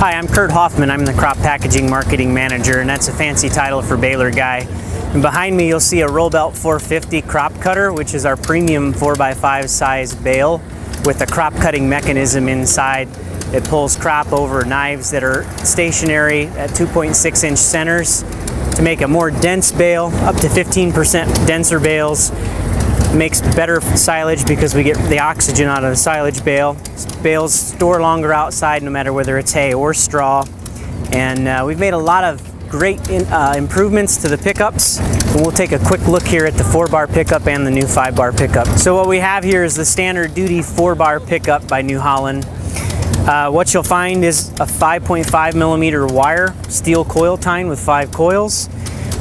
Hi, I'm Kurt Hoffman. I'm the Crop Packaging Marketing Manager, and that's a fancy title for baler guy. And behind me you'll see a Roll Belt 450 crop cutter, which is our premium 4x5 size bale with a crop cutting mechanism inside. It pulls crop over knives that are stationary at 2.6 inch centers to make a more dense bale, up to 15% denser bales. It makes better silage because we get the oxygen out of the silage bale. Bales store longer outside no matter whether it's hay or straw. And we've made a lot of great improvements to the pickups. And we'll take a quick look here at the 4-bar pickup and the new 5-bar pickup. So what we have here is the standard duty 4-bar pickup by New Holland. What you'll find is a 5.5 millimeter wire steel coil tine with 5 coils.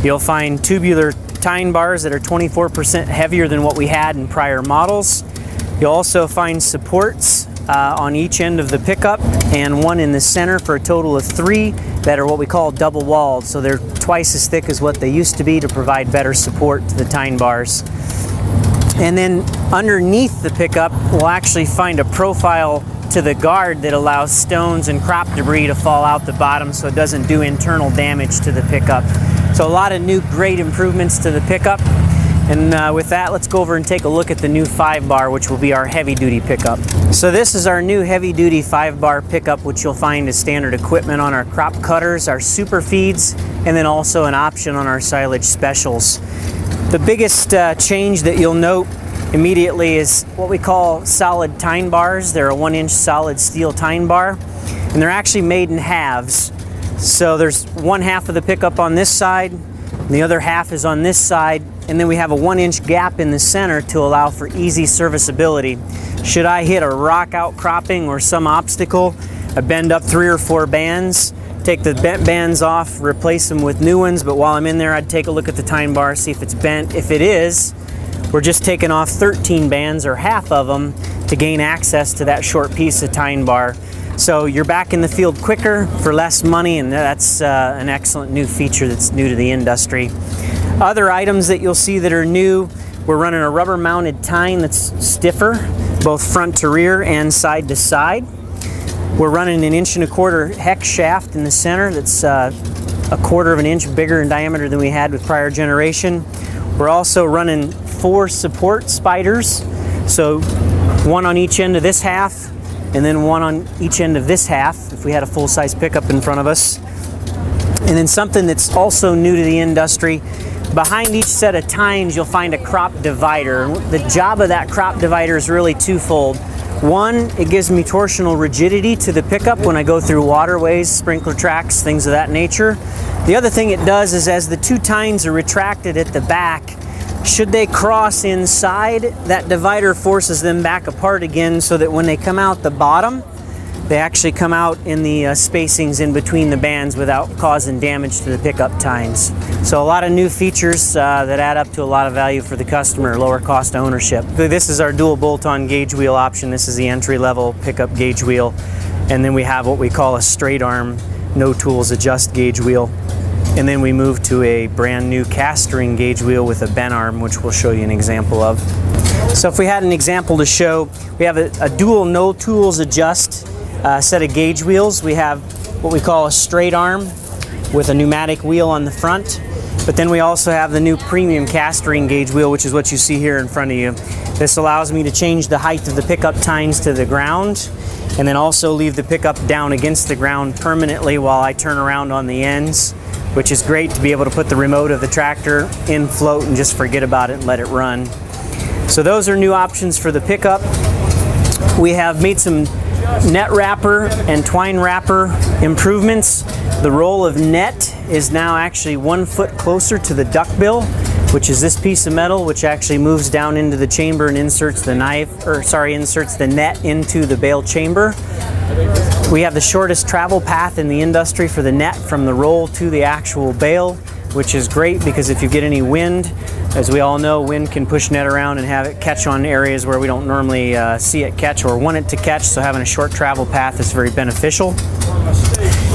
You'll find tubular tine bars that are 24% heavier than what we had in prior models. You'll also find supports on each end of the pickup and one in the center for a total of 3 that are what we call double walled. So they're twice as thick as what they used to be to provide better support to the tine bars. And then underneath the pickup we'll actually find a profile to the guard that allows stones and crop debris to fall out the bottom so it doesn't do internal damage to the pickup. So a lot of new great improvements to the pickup. And with that, let's go over and take a look at the new 5-bar, which will be our heavy-duty pickup. So this is our new heavy-duty 5-bar pickup, which you'll find as standard equipment on our crop cutters, our super feeds, and then also an option on our silage specials. The biggest change that you'll note immediately is what we call solid tine bars. They're a 1-inch solid steel tine bar, and they're actually made in halves. So there's one half of the pickup on this side, and the other half is on this side, and then we have a 1-inch gap in the center to allow for easy serviceability. Should I hit a rock outcropping or some obstacle, I bend up 3 or 4 bands, take the bent bands off, replace them with new ones, but while I'm in there I'd take a look at the tine bar, see if it's bent. If it is, we're just taking off 13 bands or half of them to gain access to that short piece of tine bar. So you're back in the field quicker for less money, and that's an excellent new feature that's new to the industry. Other items that you'll see that are new, we're running a rubber mounted tine that's stiffer, both front to rear and side to side. We're running an 1.25 inch hex shaft in the center that's a 1/4 inch bigger in diameter than we had with prior generation. We're also running 4 support spiders, so one on each end of this half, and then one on each end of this half if we had a full-size pickup in front of us. And then something that's also new to the industry, behind each set of tines you'll find a crop divider. The job of that crop divider is really twofold. One, it gives me torsional rigidity to the pickup when I go through waterways, sprinkler tracks, things of that nature. The other thing it does is as the 2 tines are retracted at the back, should they cross inside, that divider forces them back apart again so that when they come out the bottom, they actually come out in the spacings in between the bands without causing damage to the pickup tines. So a lot of new features that add up to a lot of value for the customer, lower cost ownership. This is our dual bolt-on gauge wheel option. This is the entry-level pickup gauge wheel. And then we have what we call a straight arm, no tools adjust gauge wheel. And then we move to a brand new cast ring gauge wheel with a bent arm, which we'll show you an example of. So if we had an example to show, we have a dual no tools adjust set of gauge wheels. We have what we call a straight arm with a pneumatic wheel on the front, but then we also have the new premium cast ring gauge wheel, which is what you see here in front of you. This allows me to change the height of the pickup tines to the ground, and then also leave the pickup down against the ground permanently while I turn around on the ends, which is great to be able to put the remote of the tractor in float and just forget about it and let it run. So those are new options for the pickup. We have made some net wrapper and twine wrapper improvements. The roll of net is now actually 1 foot closer to the duckbill, which is this piece of metal, which actually moves down into the chamber and inserts the inserts the net into the bale chamber. We have the shortest travel path in the industry for the net from the roll to the actual bale, which is great because if you get any wind, as we all know, wind can push net around and have it catch on areas where we don't normally see it catch or want it to catch, so having a short travel path is very beneficial.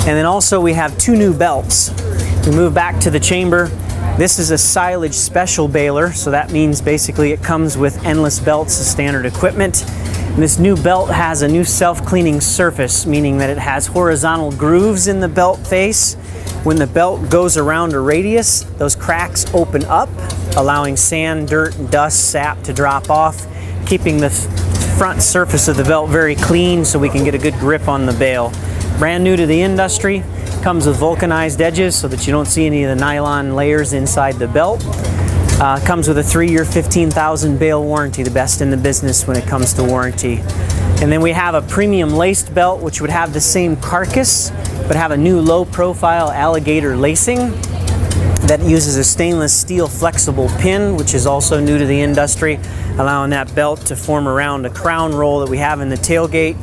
And then also we have 2 new belts. We move back to the chamber. This is a silage special baler, so that means basically it comes with endless belts as standard equipment. And this new belt has a new self-cleaning surface, meaning that it has horizontal grooves in the belt face. When the belt goes around a radius, those cracks open up, allowing sand, dirt, dust, sap to drop off, keeping the front surface of the belt very clean so we can get a good grip on the bale. Brand new to the industry, comes with vulcanized edges so that you don't see any of the nylon layers inside the belt. Comes with a 3-year, 15,000 bale warranty, the best in the business when it comes to warranty. And then we have a premium laced belt, which would have the same carcass, but have a new low profile alligator lacing that uses a stainless steel flexible pin, which is also new to the industry, allowing that belt to form around a crown roll that we have in the tailgate,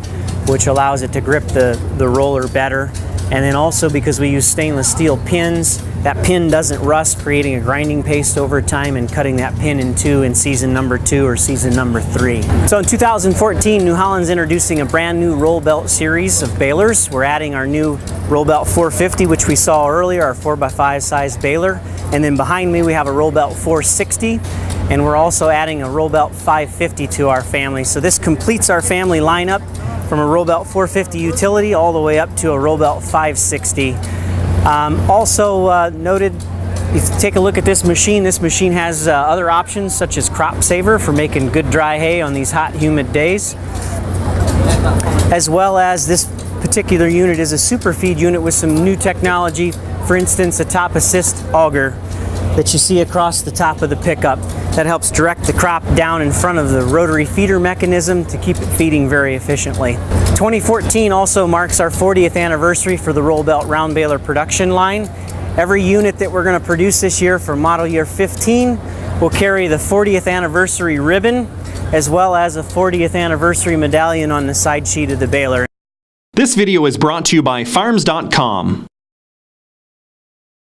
which allows it to grip the roller better. And then also, because we use stainless steel pins, that pin doesn't rust, creating a grinding paste over time and cutting that pin in two in season number 2 or season number 3. So in 2014, New Holland's introducing a brand new roll belt series of balers. We're adding our new roll belt 450, which we saw earlier, our 4x5 size baler. And then behind me we have a roll belt 460, and we're also adding a roll belt 550 to our family. So this completes our family lineup, from a roll belt 450 utility all the way up to a roll belt 560. Also noted, if you take a look at this machine has other options such as crop saver for making good dry hay on these hot, humid days, as well as this particular unit is a super feed unit with some new technology. For instance, a top assist auger that you see across the top of the pickup that helps direct the crop down in front of the rotary feeder mechanism to keep it feeding very efficiently. 2014 also marks our 40th anniversary for the roll belt round baler production line. Every unit that we're going to produce this year for model year 15 will carry the 40th anniversary ribbon, as well as a 40th anniversary medallion on the side sheet of the baler. This video is brought to you by Farms.com.